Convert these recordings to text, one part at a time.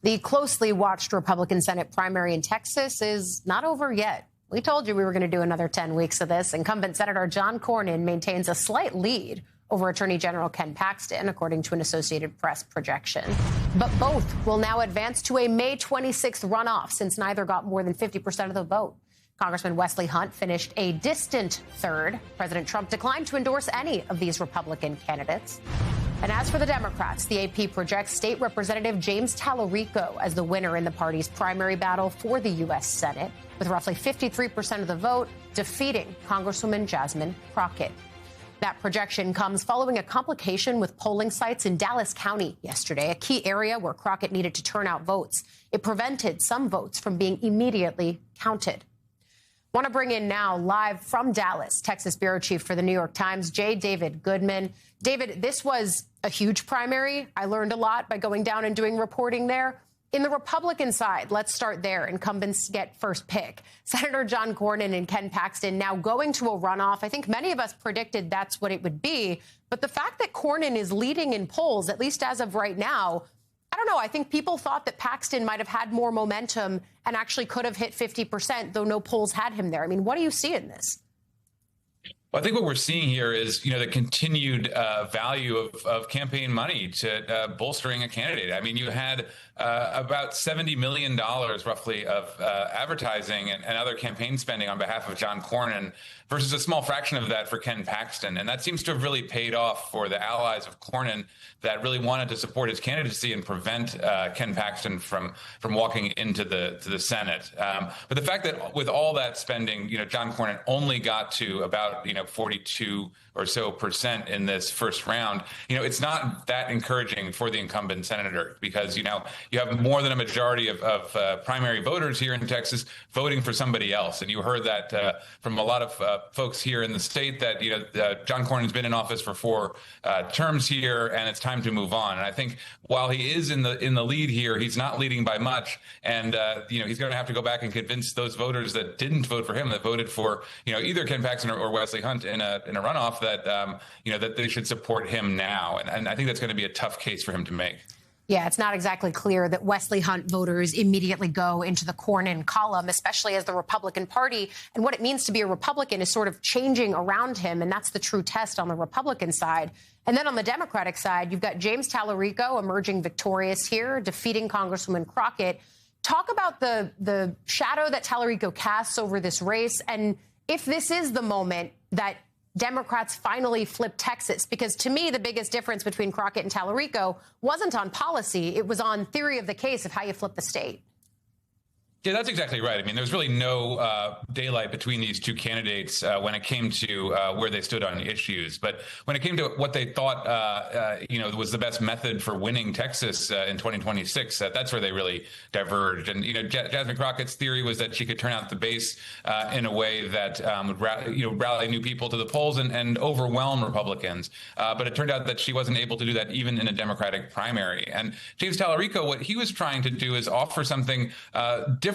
The closely watched Republican Senate primary in Texas is not over yet. We told you we were going to do another 10 weeks of this. Incumbent Senator John Cornyn maintains a slight lead over Attorney General Ken Paxton, according to an Associated Press projection. But both will now advance to a May 26th runoff, since neither got more than 50% of the vote. Congressman Wesley Hunt finished a distant third. President Trump declined to endorse any of these Republican candidates. And as for the Democrats, the AP projects State Representative James Tallarico as the winner in the party's primary battle for the U.S. Senate, with roughly 53% of the vote, defeating Congresswoman Jasmine Crockett. That projection comes following a complication with polling sites in Dallas County yesterday, a key area where Crockett needed to turn out votes. It prevented some votes from being immediately counted. Want to bring in now, live from Dallas, Texas bureau chief for the New York Times, J. David Goodman. David, this was a huge primary. I learned a lot by going down and doing reporting there. In the Republican side, let's start there. Incumbents get first pick. Senator John Cornyn and Ken Paxton now going to a runoff. I think many of us predicted that's what it would be. But the fact that Cornyn is leading in polls, at least as of right now, I don't know. I think people thought that Paxton might have had more momentum and actually could have hit 50%, though no polls had him there. I mean, what do you see in this? Well, I think what we're seeing here is, the continued value of campaign money to bolstering a candidate. I mean, you had about $70 million roughly of advertising and other campaign spending on behalf of John Cornyn versus a small fraction of that for Ken Paxton. And that seems to have really paid off for the allies of Cornyn that really wanted to support his candidacy and prevent Ken Paxton from walking into the Senate. But the fact that with all that spending, John Cornyn only got to about, 42 or so percent in this first round, it's not that encouraging for the incumbent senator because, you have more than a majority of primary voters here in Texas voting for somebody else. And you heard that from a lot of folks here in the state that, John Cornyn's been in office for 4 terms here and it's time to move on. And I think while he is in the lead here, he's not leading by much. And, he's going to have to go back and convince those voters that didn't vote for him, that voted for, either Ken Paxton or Wesley Hunt in a runoff that, that they should support him now. And I think that's going to be a tough case for him to make. Yeah, it's not exactly clear that Wesley Hunt voters immediately go into the Cornyn column, especially as the Republican Party and what it means to be a Republican is sort of changing around him. And that's the true test on the Republican side. And then on the Democratic side, you've got James Tallarico emerging victorious here, defeating Congresswoman Crockett. Talk about the shadow that Tallarico casts over this race. And if this is the moment that Democrats finally flip Texas, because to me, the biggest difference between Crockett and Tallarico wasn't on policy. It was on theory of the case of how you flip the state. Yeah, that's exactly right. I mean, there's really no daylight between these two candidates when it came to where they stood on issues. But when it came to what they thought, was the best method for winning Texas in 2026, that's where they really diverged. And, Jasmine Crockett's theory was that she could turn out the base in a way that would rally new people to the polls and overwhelm Republicans. But it turned out that she wasn't able to do that even in a Democratic primary. And James Tallarico, what he was trying to do is offer something different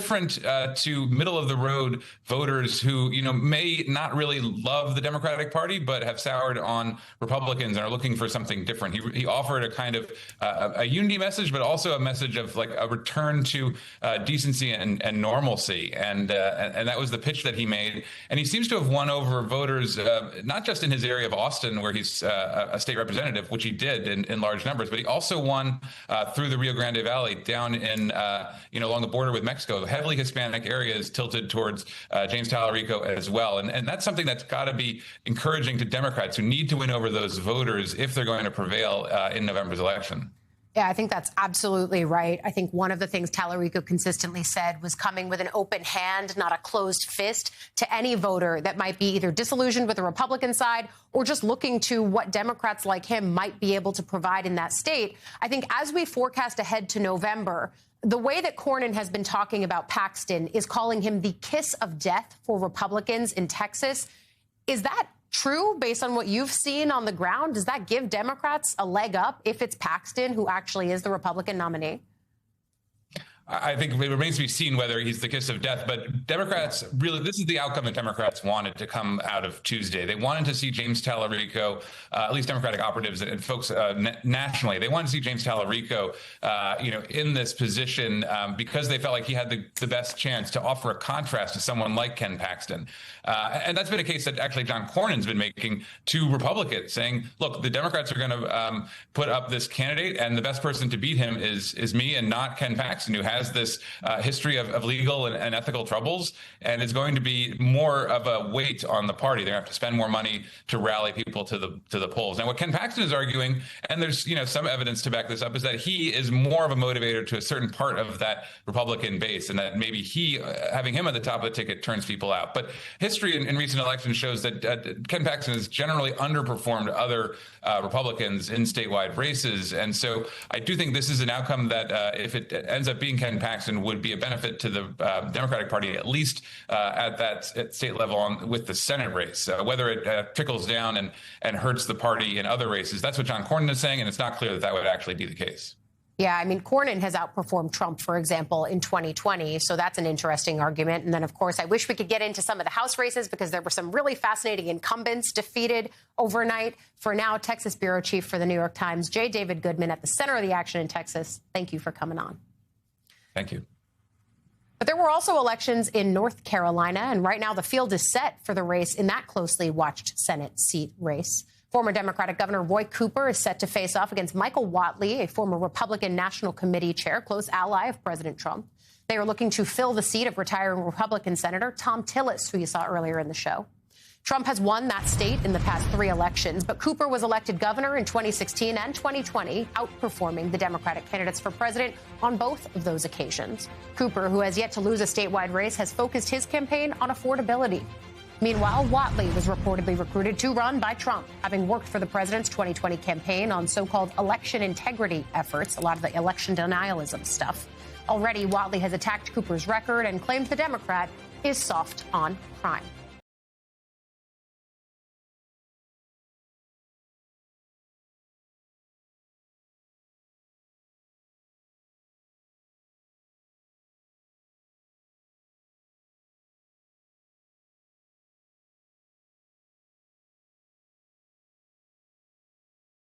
to middle of the road voters who, may not really love the Democratic Party, but have soured on Republicans and are looking for something different. He offered a kind of a unity message, but also a message of like a return to decency and normalcy. And that was the pitch that he made. And he seems to have won over voters, not just in his area of Austin, where he's a state representative, which he did in large numbers, but he also won through the Rio Grande Valley down in, along the border with Mexico. Heavily Hispanic areas tilted towards James Tallarico as well. And that's something that's got to be encouraging to Democrats who need to win over those voters if they're going to prevail in November's election. Yeah, I think that's absolutely right. I think one of the things Tallarico consistently said was coming with an open hand, not a closed fist, to any voter that might be either disillusioned with the Republican side or just looking to what Democrats like him might be able to provide in that state. I think as we forecast ahead to November, the way that Cornyn has been talking about Paxton is calling him the kiss of death for Republicans in Texas. Is that true based on what you've seen on the ground? Does that give Democrats a leg up if it's Paxton who actually is the Republican nominee? I think it remains to be seen whether he's the kiss of death. But Democrats really, this is the outcome that Democrats wanted to come out of Tuesday. They wanted to see James Tallarico, at least Democratic operatives and folks nationally, they wanted to see James Tallarico, in this position because they felt like he had the best chance to offer a contrast to someone like Ken Paxton. And that's been a case that actually John Cornyn's been making to Republicans, saying, look, the Democrats are going to put up this candidate, and the best person to beat him is me and not Ken Paxton, who has this history of legal and ethical troubles, and it's going to be more of a weight on the party. They're going to have to spend more money to rally people to the polls. Now, what Ken Paxton is arguing, and there's some evidence to back this up, is that he is more of a motivator to a certain part of that Republican base, and that maybe having him at the top of the ticket turns people out. But history in recent elections shows that Ken Paxton has generally underperformed other Republicans in statewide races, and so I do think this is an outcome that if it ends up being Ken Paxton, would be a benefit to the Democratic Party, at least at state level with the Senate race. Whether it trickles down and hurts the party in other races, that's what John Cornyn is saying, and it's not clear that would actually be the case. Yeah, I mean, Cornyn has outperformed Trump, for example, in 2020. So that's an interesting argument. And then, of course, I wish we could get into some of the House races because there were some really fascinating incumbents defeated overnight. For now, Texas bureau chief for the New York Times, J. David Goodman, at the center of the action in Texas. Thank you for coming on. Thank you. But there were also elections in North Carolina, and right now the field is set for the race in that closely watched Senate seat race. Former Democratic Governor Roy Cooper is set to face off against Michael Whatley, a former Republican National Committee chair, close ally of President Trump. They are looking to fill the seat of retiring Republican Senator Thom Tillis, who you saw earlier in the show. Trump has won that state in the past 3 elections, but Cooper was elected governor in 2016 and 2020, outperforming the Democratic candidates for president on both of those occasions. Cooper, who has yet to lose a statewide race, has focused his campaign on affordability. Meanwhile, Whatley was reportedly recruited to run by Trump, having worked for the president's 2020 campaign on so-called election integrity efforts, a lot of the election denialism stuff. Already, Whatley has attacked Cooper's record and claims the Democrat is soft on crime.